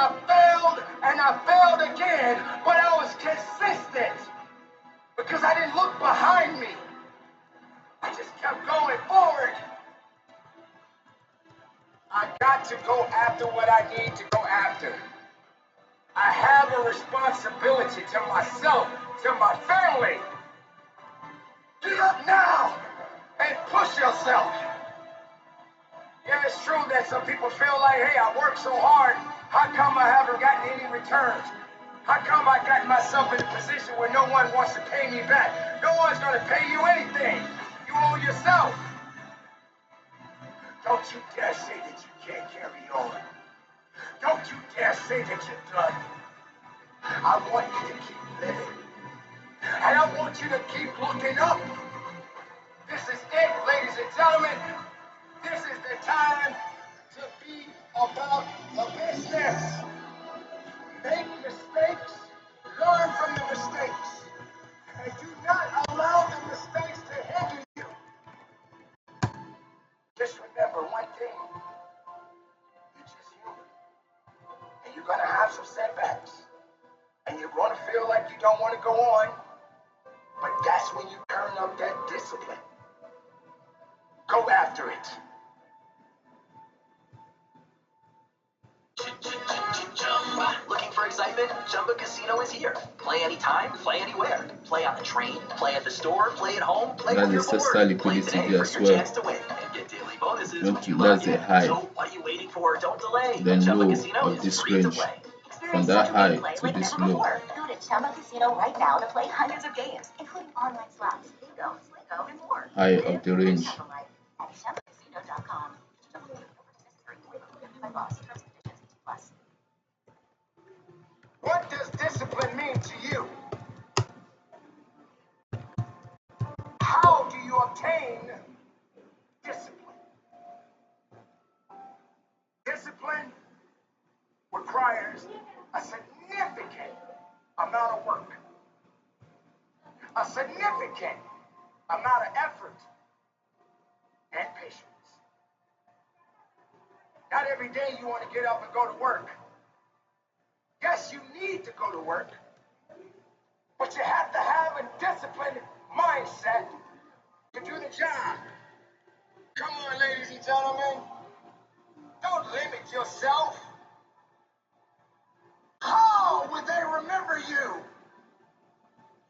I failed and I failed again, but I was consistent because I didn't look behind me. I just kept going forward. I got to go after what I need to go after. I have a responsibility to myself, to my family. Get up now and push yourself. Yeah, it's true that some people feel like, hey, I worked so hard. How come I haven't gotten any returns? How come I got myself in a position where no one wants to pay me back? No one's going to pay you anything. You owe yourself. Don't you dare say that you can't carry on. Don't you dare say that you're done. I want you to keep living. And I want you to keep looking up. This is it, ladies and gentlemen. This is the time to be about the business. Make mistakes, learn from the mistakes, and do not allow the mistakes to hinder you. Just remember one thing. You're just human. And you're going to have some setbacks. And you're going to feel like you don't want to go on. But that's when you turn up that discipline. Go after it. Looking for excitement? Chumba Casino is here. Play anytime, play anywhere. Play on the train, play at the store, play at home, play when you're bored. Play today for your chance to win and get daily bonuses when you log in. So what are you waiting for? Don't delay. The Chumba low Casino of is this free to range, play. from that high to this low, Go to Chumba Casino right now to play hundreds of games, including online slots, bingo, Slingo, and more. high of the range. At ChumbaCasino.com. What does discipline mean to you? How do you obtain discipline? Discipline requires a significant amount of work, a significant amount of effort and patience. Not every day you want to get up and go to work. Yes, you need to go to work, but you have to have a disciplined mindset to do the job. Come on, ladies and gentlemen. Don't limit yourself. How will they remember you?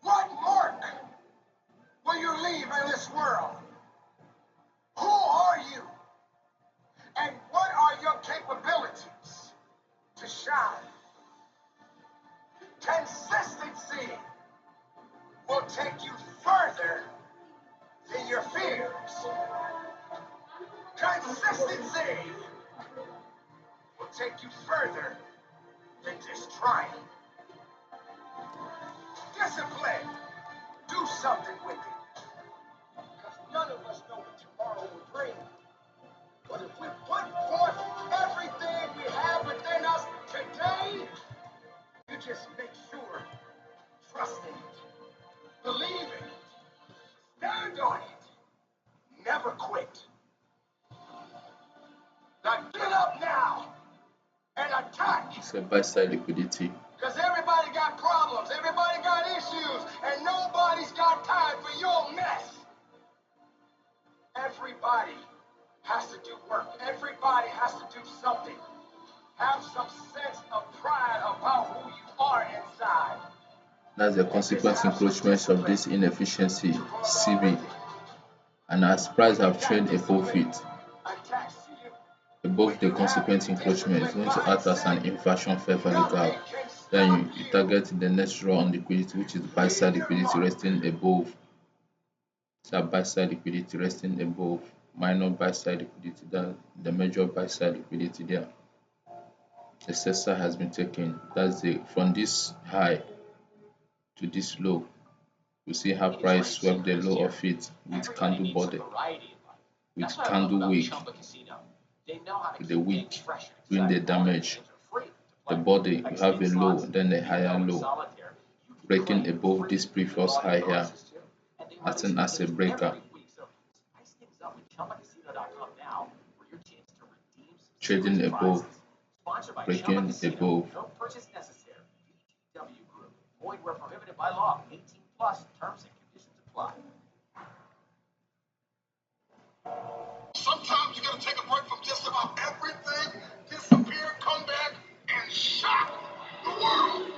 What mark will you leave in this world? Who are you? And what are your capabilities to shine? Consistency will take you further than your fears. Consistency will take you further than just trying. Discipline, do something with it. Because none of us know what tomorrow will bring. But if we put forth everything we have within us today, you just make sure, trust in it, believe in it, stand on it, never quit. Now get up now and attack. It's a buy side liquidity. Because everybody got problems, everybody got issues, and nobody's got time for your mess. Everybody has to do work. Everybody has to do something. Have some sense of pride about who you are inside. That's the consequence encroachments of this inefficiency, CV. And as price have trained above it, above the consequent encroachment, it's going to act as an inversion fair value gap. Then you target the next row on liquidity, which is buy side liquidity resting above. So buy side liquidity resting above minor buy side liquidity, that the major buy side liquidity there. The sensor has been taken. That's the from this high to this low. You see how price swept the low of it with candle body, with candle wick, the wick doing the damage. The body, you have a low, then a higher low, breaking above this previous high here, acting as a breaker. Trading above breaking above. No purchase necessary. BTW Group. Void where prohibited by law. 18 plus. Terms and conditions apply. Sometimes you gotta take a break from just about everything, disappear, come back, and shock the world.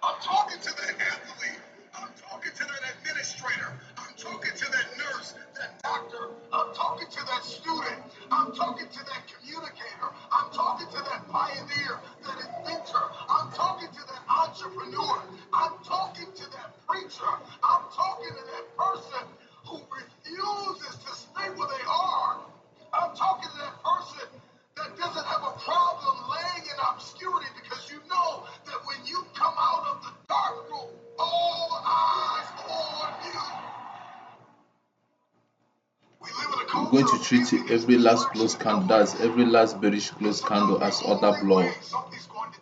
I'm talking to that athlete. I'm talking to that administrator. I'm talking to that nurse, that doctor. I'm talking to that student. I'm talking to that communicator. I'm talking to that pioneer, that inventor. I'm talking to that entrepreneur. I'm talking to that preacher. I'm talking to that person who refuses to stay where they are. I'm talking to that person that doesn't have a problem laying in obscurity, because you know that when you come out of the dark room, all eyes on you. We live in a We're going to treat every last close candle, that's every last bearish close candle, as order block.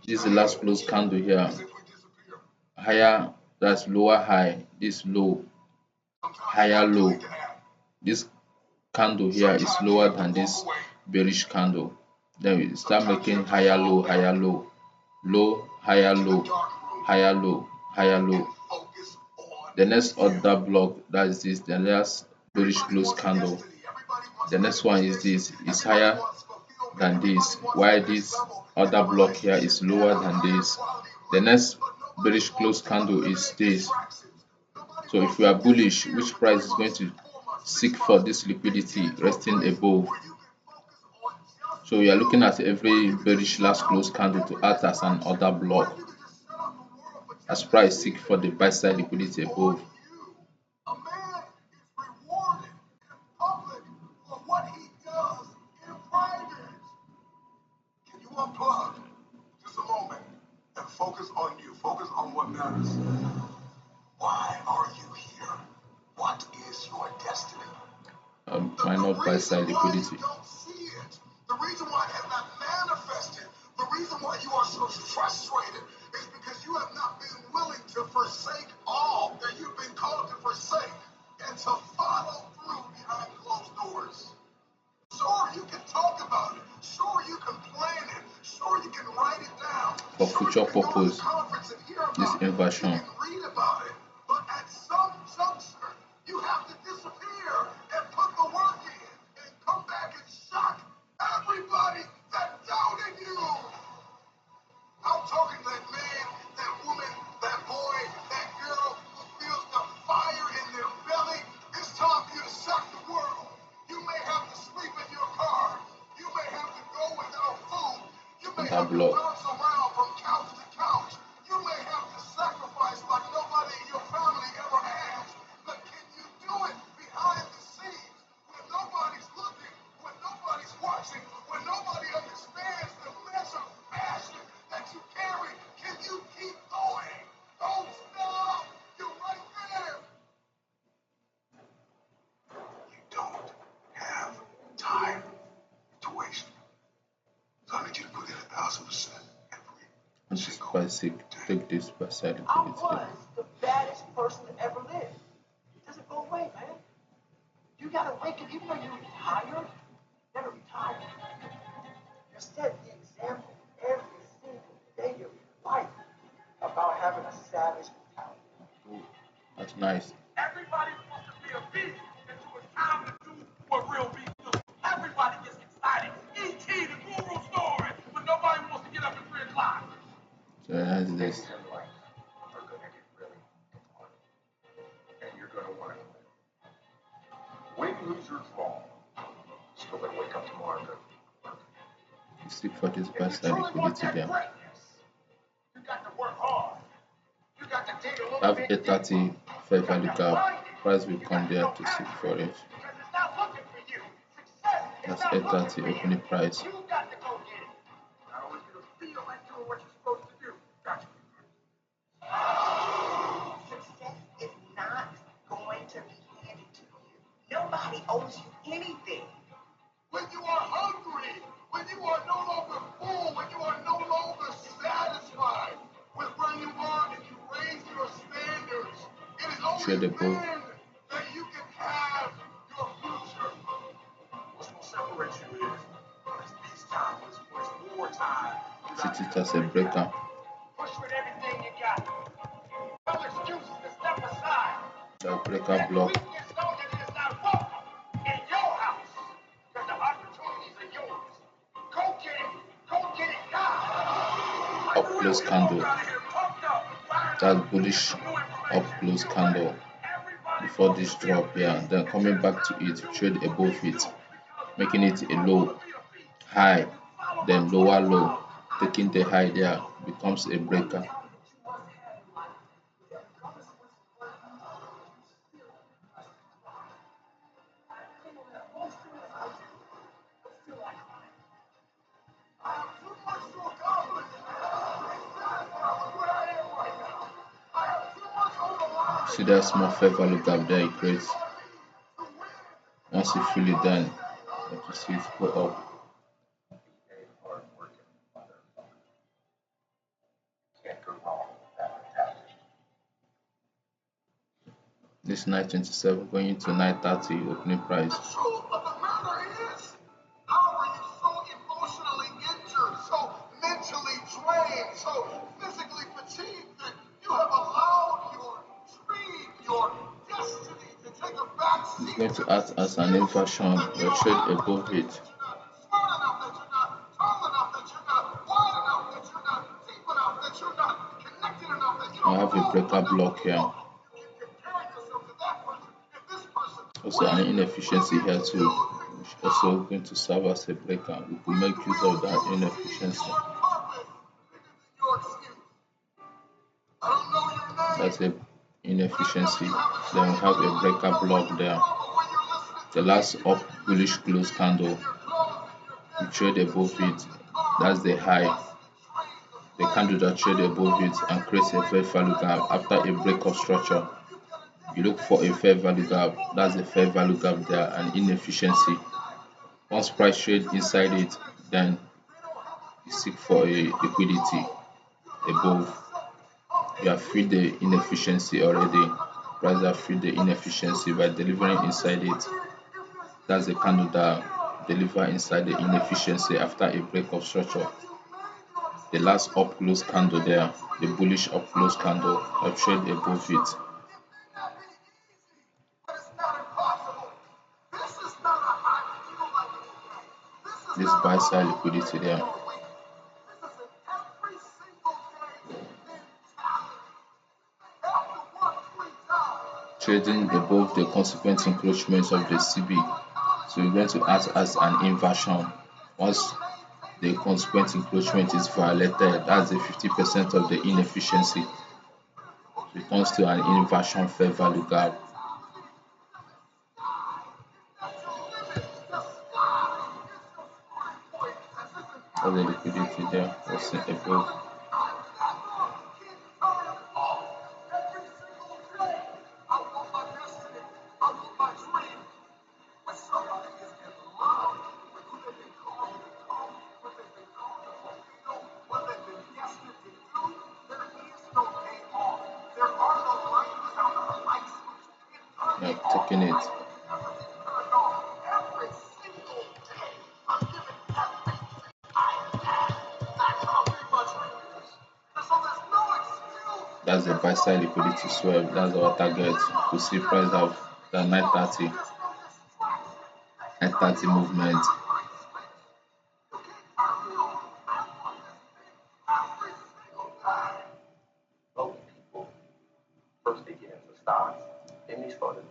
This is the last close candle here. Higher, that's lower high, this low, higher low. This candle here is lower than this bearish candle. Then we start making higher low, higher low, low, higher low, higher low, higher low. The next order block, that is this, the last bearish close candle. The next one is this, is higher than this, while this order block here is lower than this. The next bearish close candle is this. So if you are bullish, which price is going to seek for this liquidity resting above? So you are looking at every bearish last close candle to act as an order block, as price seek for the buy side liquidity above. A man is rewarded in public for what he does in private. Can you unplug just a moment and focus on you? Focus on what matters. Why are you here? What is your destiny? Minor buy side liquidity. You don't see it. The reason why it has not manifested, the reason why you are so frustrated, is because you have not been willing to forsake all that you've been called to forsake and to follow through behind closed doors. Sure, you can talk about it. Sure, you can plan it. Sure, you can write it down. For future you can go to purpose, the conference and hear about this it. inversion. You can read about it. But at some juncture, you have to disappear and put the work in and come back and shock everybody that doubted you. I'm talking to that man, that woman, that boy, that girl who feels the fire in their belly. It's time for you to shock the world. You may have to sleep in your car. You may have to go without food. You may have to bounce around from couch to couch. You may have to sacrifice like nobody in your family ever has. But can you do it behind the scenes when nobody's looking, when nobody's watching, when nobody understands the measure of passion that you carry? Can you keep going? Don't stop. You're right there. You don't have time to waste. So I need you to put in 1,000% every And this price seek to take this buy side I liquidity. was the baddest person to ever live. It doesn't go away, man. You gotta wake up, even though you're retired, never retired. You set the example every single day of your life about having a savage mentality. Ooh, that's nice. Everybody wants to be a beast until it's time to do what real beasts do. Everybody gets excited. E.T. the guru story, but nobody wants to get up at 3 o'clock. So that's this. Your life are going to get really important, and you're going to want to quit. Win, lose, or draw, still going to wake up tomorrow and go to work. You seek for this buy side liquidity there. You got to work hard. You got to dig a little Have bit a deeper. 30 fair value gap. Price will come there to seek for it. Because it's not looking for you. Success is That's not looking for 830 you. opening price. You got to go get it. I want you to feel like doing what you're supposed to do. Gotcha. Success is not going to be handed to you. Nobody owes you anything. When you are hungry, when you are no longer full, when you are no longer satisfied with where you are and you raise your standards, it is only then that you can have your future. What's going to separate you is these times, when it's war Treat it as a breaker. Push with everything you got. No excuses to step aside. The breaker block. Weakness knows that it is not welcome in your house. Because the opportunities are yours. Go get it. Go get it now. Up close candle. That's bullish up close candle before this drop here. Then coming back to it, trade above it, making it a low, high, then lower low, taking the high there becomes a breaker. See that small fair value gap there it creates. Once you fill it, then you have to see it go up. This 927 going into 930 opening price. The truth of the matter is, how are you so emotionally injured, so mentally drained, so physically fatigued that you have allowed your dream, your destiny to take a back seat? It's going to act as an inversion or trade above it. Smart enough that you're not, tall enough that you're not, wide enough that you're not, deep enough that you're not, connected enough that you I don't have a breaker block here. Also an inefficiency here too, which also going to serve as a breaker. We could make use of that inefficiency. That's a inefficiency. Then we have a breaker block there. The last up bullish close candle, we trade above it. That's the high. The candle that trade above it and creates a fair value gap after a break of structure. You look for a fair value gap. That's a fair value gap there, an inefficiency. Once price trade inside it, then you seek for a liquidity above. You have freed the inefficiency already. Price have freed the inefficiency by delivering inside it. That's the candle that deliver inside the inefficiency after a break of structure. The last up close candle there, the bullish up close candle, have trade above it. This buy side liquidity there. Trading above the consequent encroachments of the CB. So we're going to act as an inversion. Once the consequent encroachment is violated, that's the 50% of the inefficiency. It turns to an inversion fair value gap. Of the liquidity there, was above. Taking it. That's the buy side liquidity swell. That's our target. To see price have the 930 movement.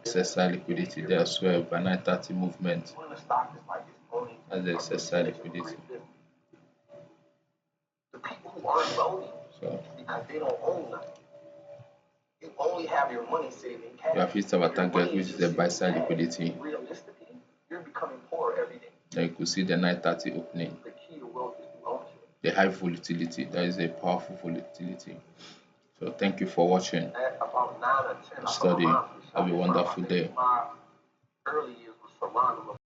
SSI liquidity there as well by 930 movement. That's the SSI liquidity. The people who aren't voting because they don't own nothing. You only have your money saved in cash. You have hit our target, which is the buy side liquidity. Realistically, you're becoming poor every day. Then you could see the 930 opening. The key to wealth is to own it. The high volatility, that is a powerful volatility. So thank you for watching. At about 9 or 10, Study. Have a wonderful day. My early years was Solana.